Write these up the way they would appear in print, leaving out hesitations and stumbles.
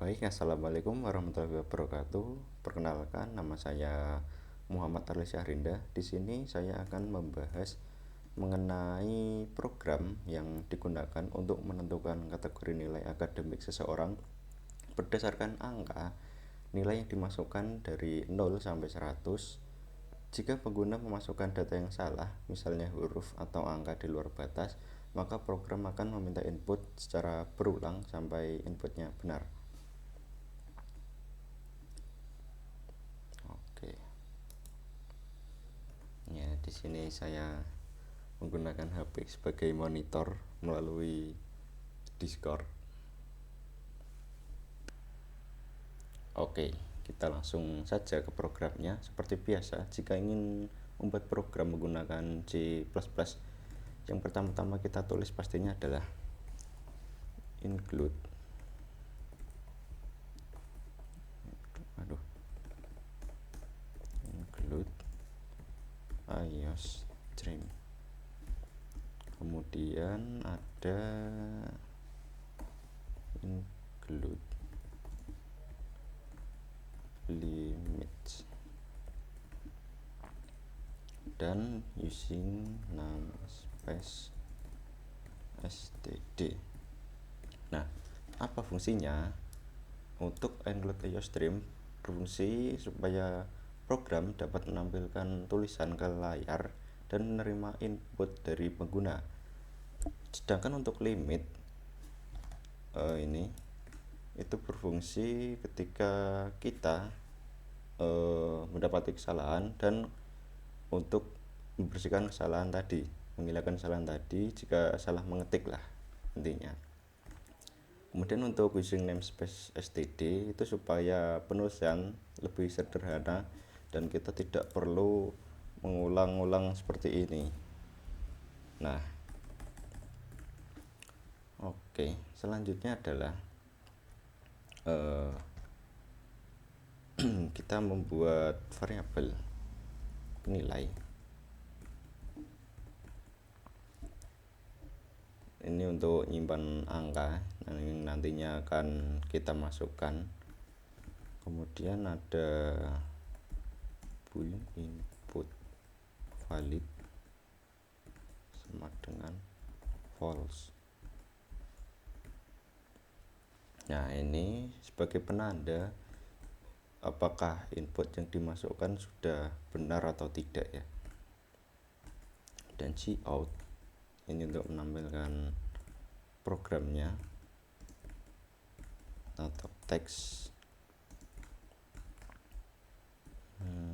Baik, assalamualaikum warahmatullahi wabarakatuh. Perkenalkan, nama saya Muhammad Arli Syahrinda. Di sini saya akan membahas mengenai program yang digunakan untuk menentukan kategori nilai akademik seseorang berdasarkan angka nilai yang dimasukkan dari 0 sampai 100. Jika pengguna memasukkan data yang salah, misalnya huruf atau angka di luar batas, maka program akan meminta input secara berulang sampai inputnya benar. Oke. Ya, di sini saya menggunakan HP sebagai monitor melalui Discord. Oke, kita langsung saja ke programnya. Seperti biasa, jika ingin membuat program menggunakan C++, yang pertama-tama kita tulis pastinya adalah include iostream. Kemudian ada include limits dan using namespace std. Nah, apa fungsinya? Untuk include iostream berfungsi supaya program dapat menampilkan tulisan ke layar dan menerima input dari pengguna. Sedangkan untuk limit ini itu berfungsi ketika kita mendapati kesalahan dan untuk membersihkan kesalahan tadi, menghilangkan kesalahan tadi jika salah mengetik lah intinya. Kemudian untuk using namespace std itu supaya penulisan lebih sederhana dan kita tidak perlu mengulang-ulang seperti ini. Nah, oke, selanjutnya adalah kita membuat variabel nilai. Ini untuk nyimpan angka yang nantinya akan kita masukkan. Kemudian ada boolean input valid sama dengan false. Nah, ini sebagai penanda apakah input yang dimasukkan sudah benar atau tidak ya. Dan cout ini untuk menampilkan programnya atau teks.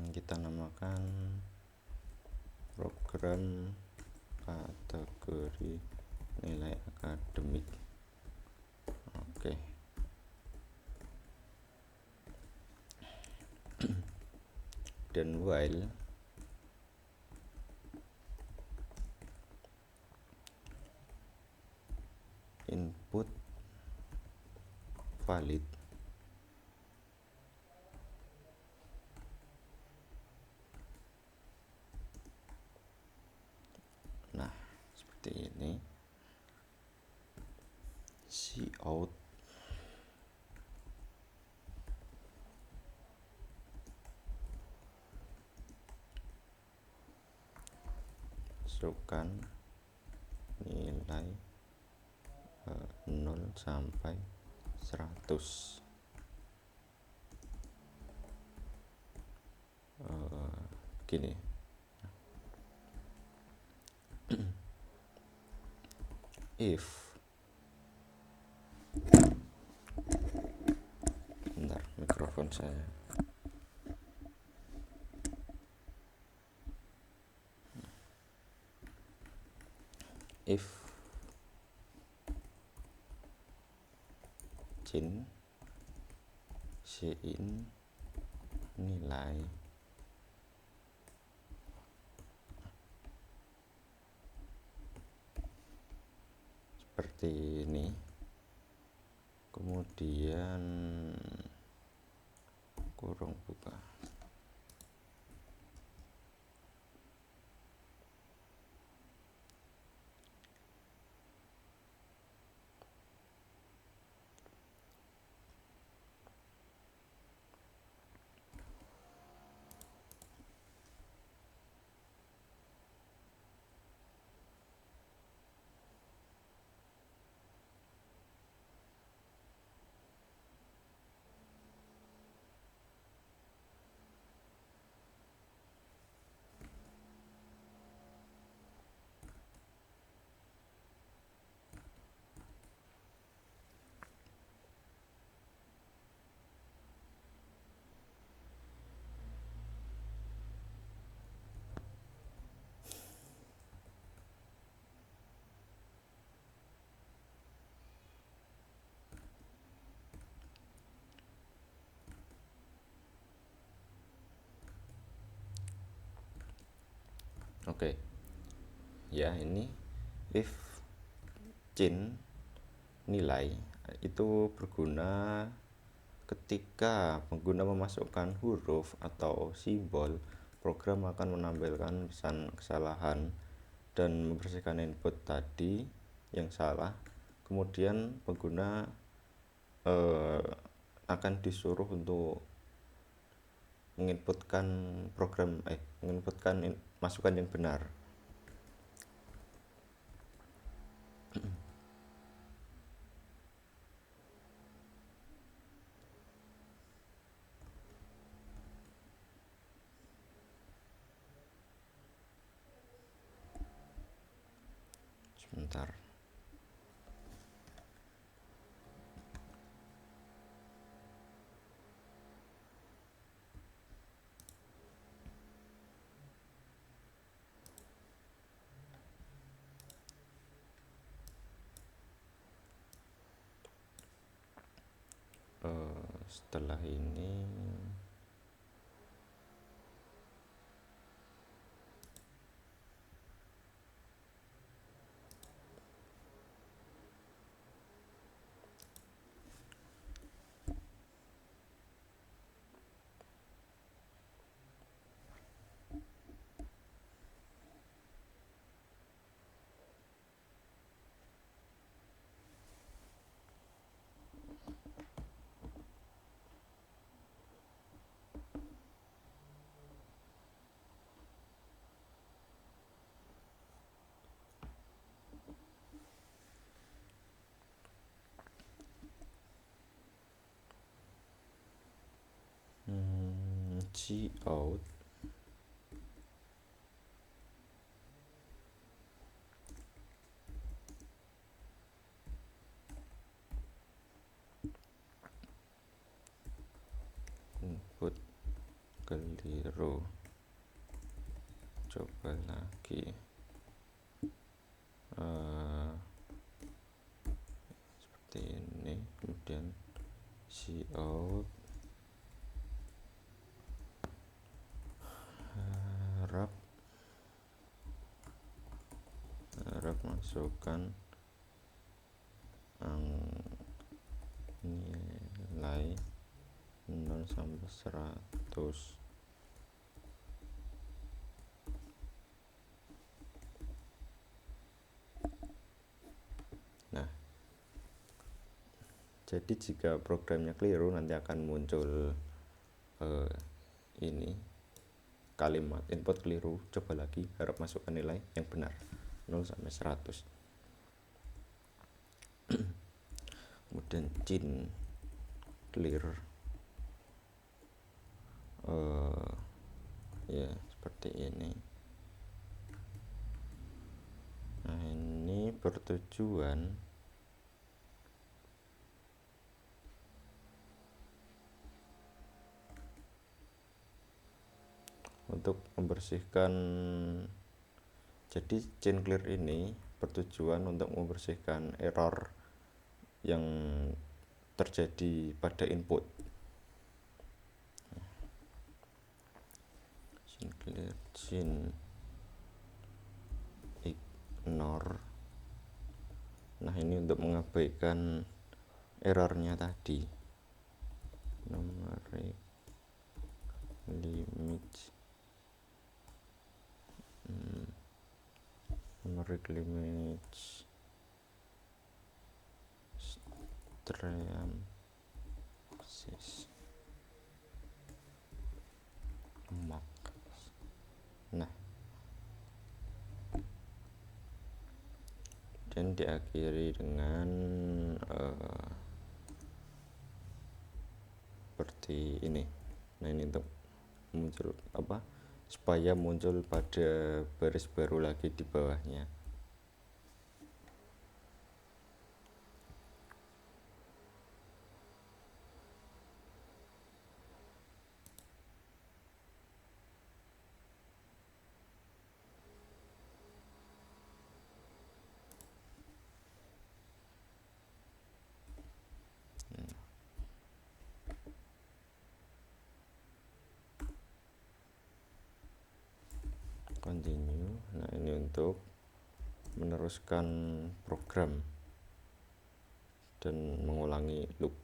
Kita namakan program kategori nilai akademik. Oke. Dan while input valid nah seperti ini. Cout masukkan nilai 0 sampai 100. Gini. If bentar, mikrofon saya. If sin nilai seperti ini, kemudian kurung buka. Oke, ya ini if chain nilai itu berguna ketika pengguna memasukkan huruf atau simbol, program akan menampilkan pesan kesalahan dan membersihkan input tadi yang salah. Kemudian pengguna akan disuruh untuk menginputkan masukan yang benar. Sebentar. Setelah ini cout input keliru, coba lagi. Seperti ini, kemudian cout harap masukkan nilai 0 sampai 100. Nah, jadi jika programnya keliru nanti akan muncul ini kalimat input keliru, coba lagi, harap masukkan nilai yang benar 0 sampai 100. Kemudian chain clear, ya seperti ini. Nah, ini bertujuan untuk membersihkan. Jadi chain clear ini bertujuan untuk membersihkan error yang terjadi pada input. Chain clear, chain ignore. Nah, ini untuk mengabaikan errornya tadi. Numeric limit stream max. Nah, dan diakhiri dengan seperti ini. Nah, ini untuk muncul supaya muncul pada baris baru lagi di bawahnya. continue. Nah, ini untuk meneruskan program dan mengulangi loop.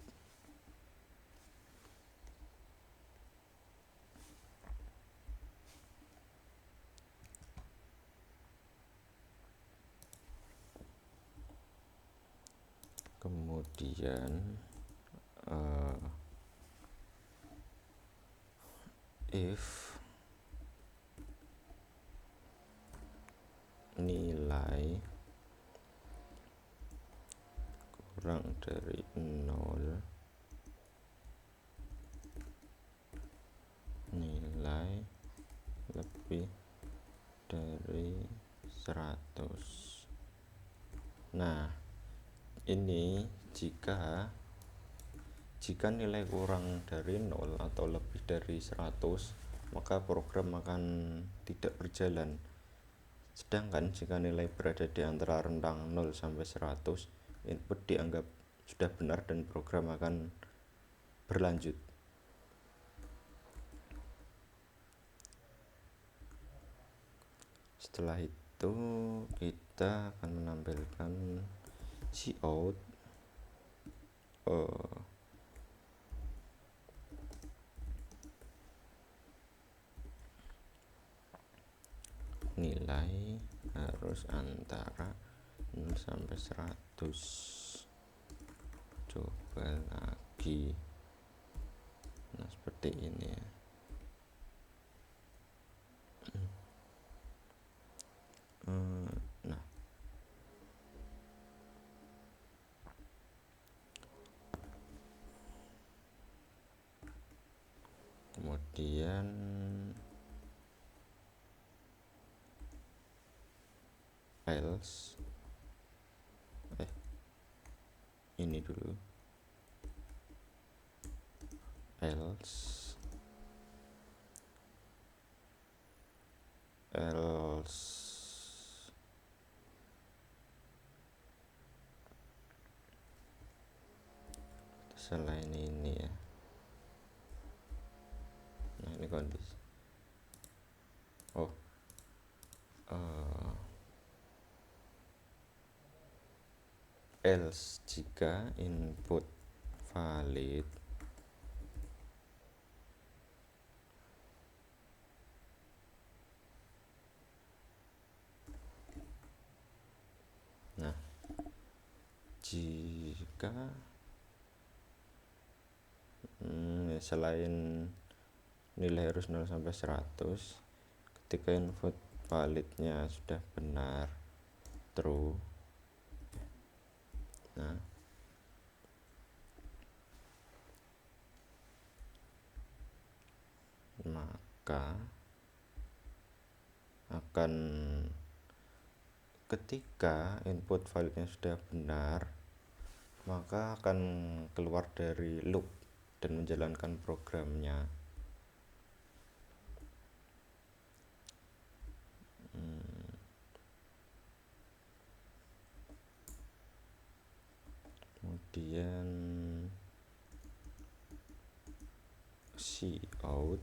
Kemudian if nilai kurang dari 0, nilai lebih dari 100. Nah, ini jika nilai kurang dari 0 atau lebih dari 100, maka program akan tidak berjalan. Sedangkan jika nilai berada di antara rentang 0 sampai 100, input dianggap sudah benar dan program akan berlanjut. Setelah itu kita akan menampilkan cout nilai harus antara 0 sampai 100. Coba lagi. Nah, seperti ini ya. Nah, kemudian else ini dulu, else selain ini ya. Nah, ini kondisi. Else jika input valid jika selain nilai harus 0 sampai 100, ketika input validnya sudah benar, true, nah maka akan, ketika input validnya sudah benar, maka akan keluar dari loop dan menjalankan programnya. Kemudian cout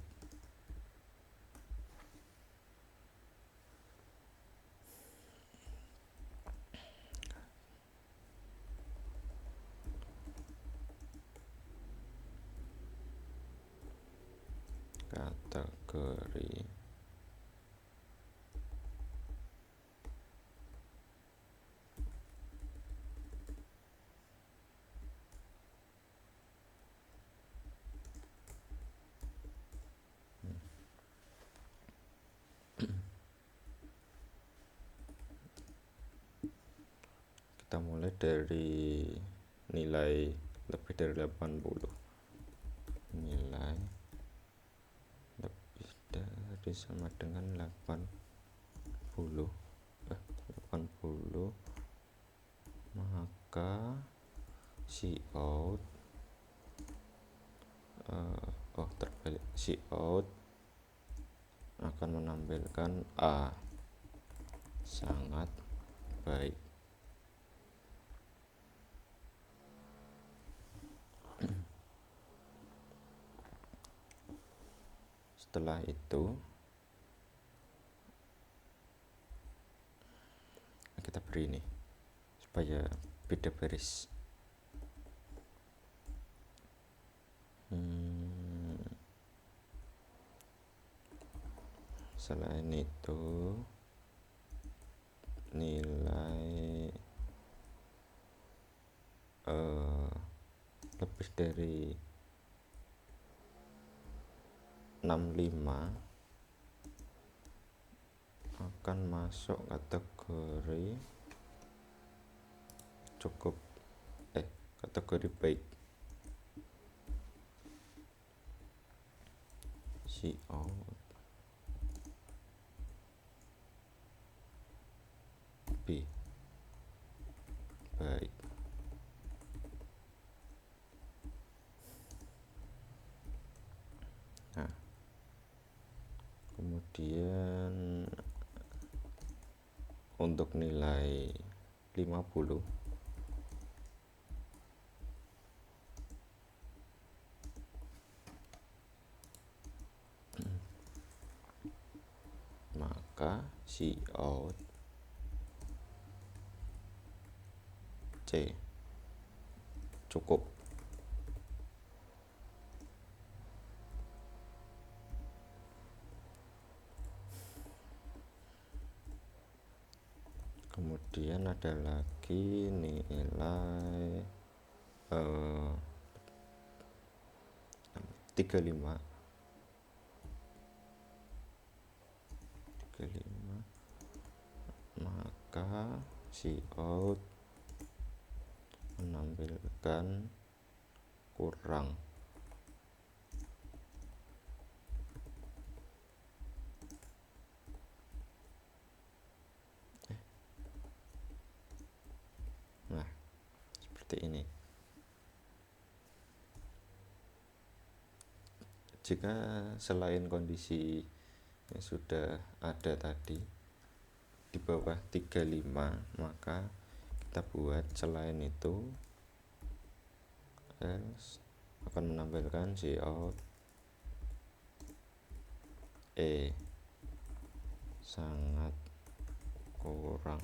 kategori kita mulai dari nilai lebih dari 80. Nilai lebih dari sama dengan 80, maka cout terbalik, cout akan menampilkan A, sangat baik. Setelah itu hari ini supaya beda baris. Selain itu nilai lebih dari 65 akan masuk kategori cukup kategori baik. Cout B baik. Nah, kemudian untuk nilai 50 maka Cout C cukup. Kemudian ada lagi nilai 35 maka Cout menampilkan kurang. Nah, seperti ini. Jika selain kondisi yang sudah ada tadi di bawah 35, maka kita buat selain itu else akan menampilkan Cout E sangat kurang.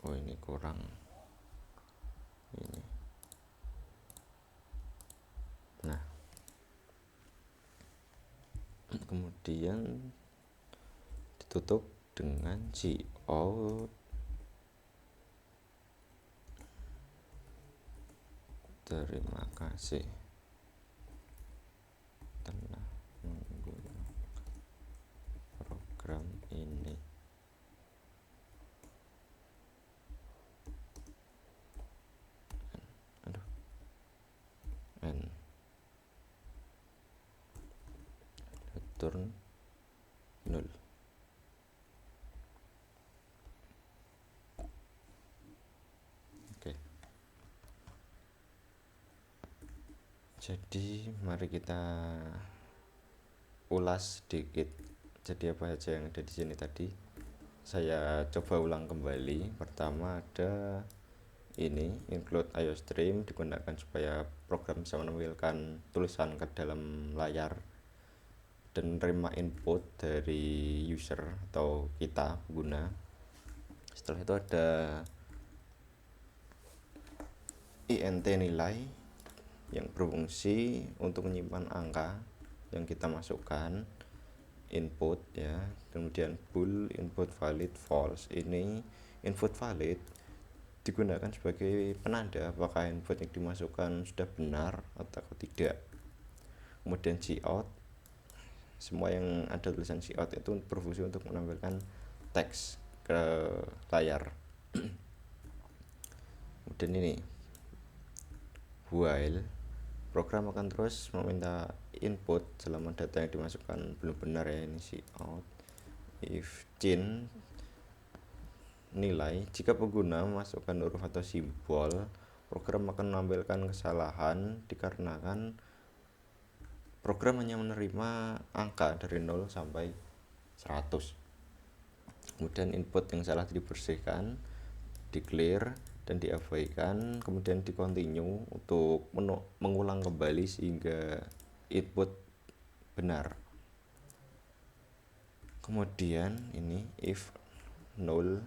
Oh, ini kurang ini. Nah, kemudian ditutup dengan Cout terima kasih telah menggunakan program ini. N return 0. Oke. Jadi mari kita ulas sedikit. Jadi apa aja yang ada di sini tadi? Saya coba ulang kembali. Pertama ada ini include IOStream, digunakan supaya program bisa menampilkan tulisan ke dalam layar dan menerima input dari user atau kita pengguna. Setelah itu ada int nilai yang berfungsi untuk menyimpan angka yang kita masukkan input ya. Kemudian bool input valid false. Ini input valid digunakan sebagai penanda apakah input yang dimasukkan sudah benar atau tidak. Kemudian Cout, semua yang ada tulisan Cout itu berfungsi untuk menampilkan teks ke layar. Kemudian ini while, program akan terus meminta input selama data yang dimasukkan belum benar ya, ini Cout. If change nilai, jika pengguna memasukkan huruf atau simbol, program akan menampilkan kesalahan dikarenakan program hanya menerima angka dari 0 sampai 100. Kemudian input yang salah dibersihkan, di-clear dan diabaikan, kemudian di-continue untuk mengulang kembali sehingga input benar. Kemudian ini if 0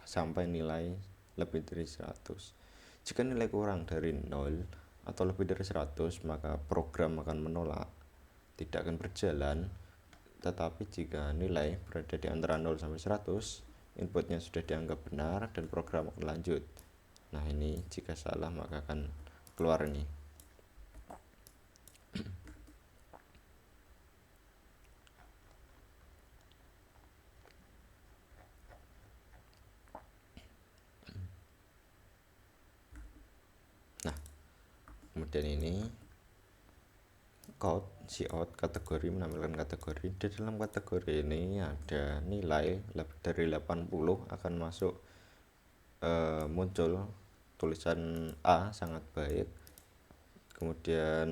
sampai nilai lebih dari 100. Jika nilai kurang dari 0 atau lebih dari 100, maka program akan menolak, tidak akan berjalan. Tetapi jika nilai berada di antara 0 sampai 100, inputnya sudah dianggap benar dan program akan lanjut. Nah, ini jika salah maka akan keluar ini. Nah, kemudian ini cout kategori menampilkan kategori. Di dalam kategori ini ada nilai lebih dari 80 akan masuk, muncul tulisan A sangat baik. Kemudian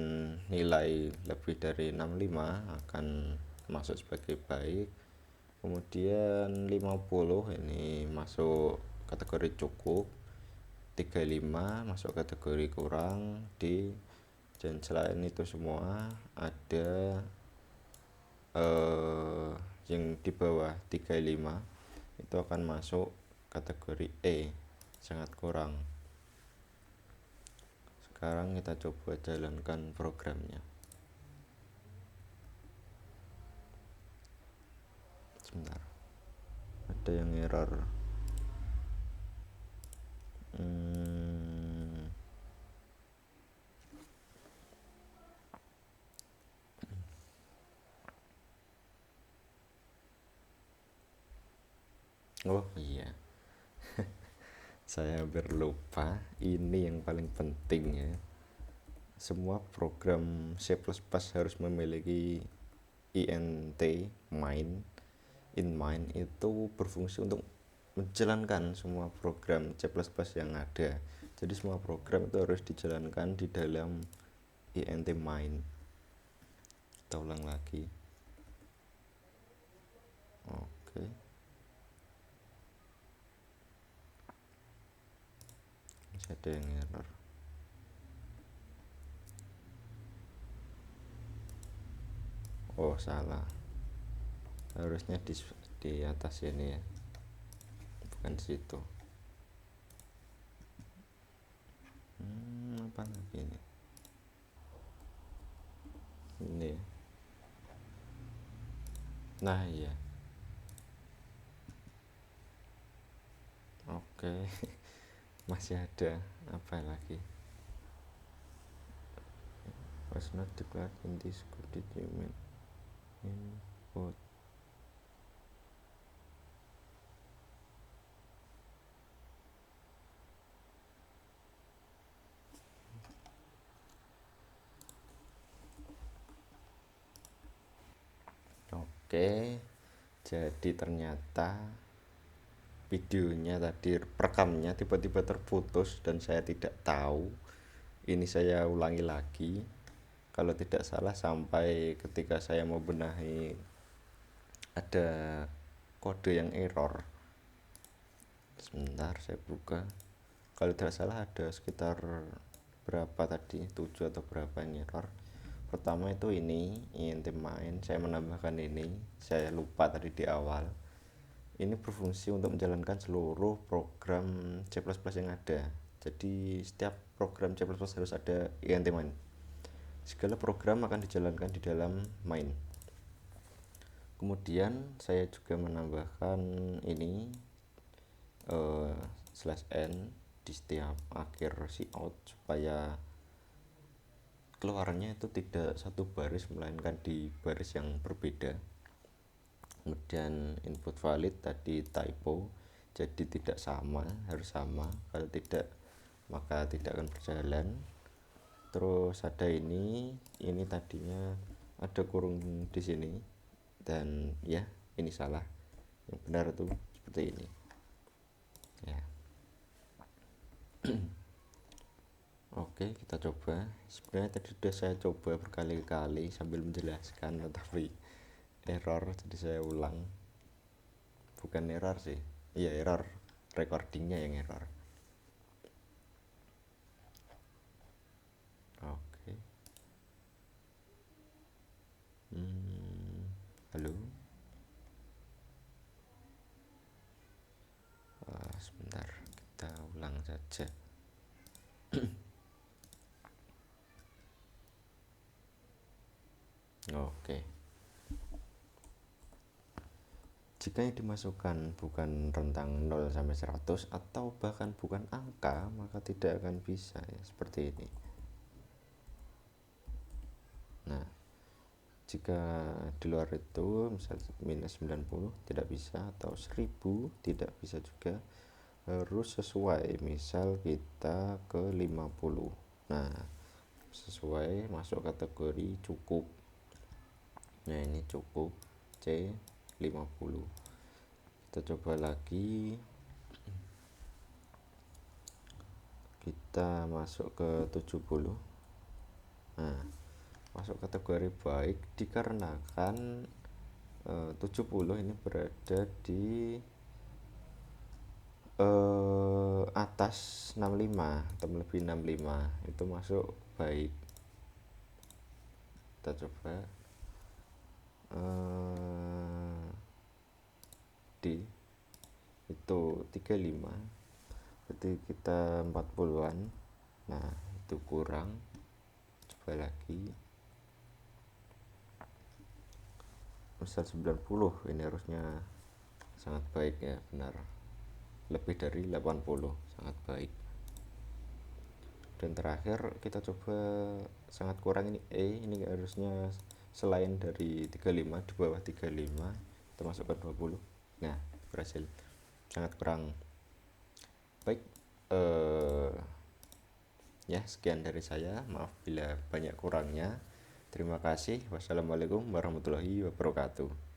nilai lebih dari 65 akan masuk sebagai baik. Kemudian 50 ini masuk kategori cukup. 35 masuk kategori kurang D. Dan selain itu semua ada yang di bawah 35 itu akan masuk kategori E, sangat kurang. Sekarang kita coba jalankan programnya. Sebentar, ada yang error. Oh iya, saya hampir lupa, ini yang paling penting ya. Semua program C++ harus memiliki int main. Main itu berfungsi untuk menjalankan semua program C++ yang ada. Jadi semua program itu harus dijalankan di dalam int main. Kita ulang lagi. Oke. Masih ada yang error. Oh, salah. Harusnya di atas ini ya. Bukan di situ. Apa lagi ini? Ini. Nah, iya. Oke. Masih ada apa lagi? Was not declared in this code, did you mean input? Oke, jadi ternyata videonya tadi, perekamnya tiba-tiba terputus dan saya tidak tahu. Ini saya ulangi lagi. Kalau tidak salah sampai ketika saya mau benahi ada kode yang error. Sebentar, saya buka. Kalau tidak salah ada sekitar berapa tadi, 7 atau berapa yang error. Pertama itu ini int main, saya menambahkan ini, saya lupa tadi di awal. Ini berfungsi untuk menjalankan seluruh program C++ yang ada. Jadi setiap program C++ harus ada int main. Segala program akan dijalankan di dalam main. Kemudian saya juga menambahkan ini /n di setiap akhir cout supaya keluarnya itu tidak satu baris melainkan di baris yang berbeda. Kemudian input valid tadi typo, jadi tidak sama, harus sama, kalau tidak maka tidak akan berjalan. Terus ada ini tadinya ada kurung di sini dan ya ini salah, yang benar itu seperti ini ya. Oke, kita coba. Sebenarnya tadi sudah saya coba berkali-kali sambil menjelaskan, tetapi error, jadi saya ulang. Bukan error sih, iya error, recordingnya yang error. Oke, tenang saja. Oke. Jika yang dimasukkan bukan rentang 0 sampai 100 atau bahkan bukan angka, maka tidak akan bisa ya, seperti ini. Nah, jika di luar itu misalnya minus 90 tidak bisa, atau 1000 tidak bisa juga, harus sesuai. Misal kita ke 50. Nah, sesuai masuk kategori cukup. Nah, ini cukup C 50. Kita coba lagi. Kita masuk ke 70. Nah, masuk kategori baik dikarenakan 70 ini berada di atas 65 atau melebihi 65, itu masuk baik. Kita coba D itu 35, berarti kita 40-an. Nah, itu kurang. Coba lagi. Misal 90, ini harusnya sangat baik ya, benar. Lebih dari 80, sangat baik. Dan terakhir kita coba sangat kurang, ini E, ini harusnya selain dari 35, di bawah 35, kita masukkan 20. Nah, berhasil. Sangat kurang. Baik, ya sekian dari saya, maaf bila banyak kurangnya. Terima kasih. Wassalamualaikum warahmatullahi wabarakatuh.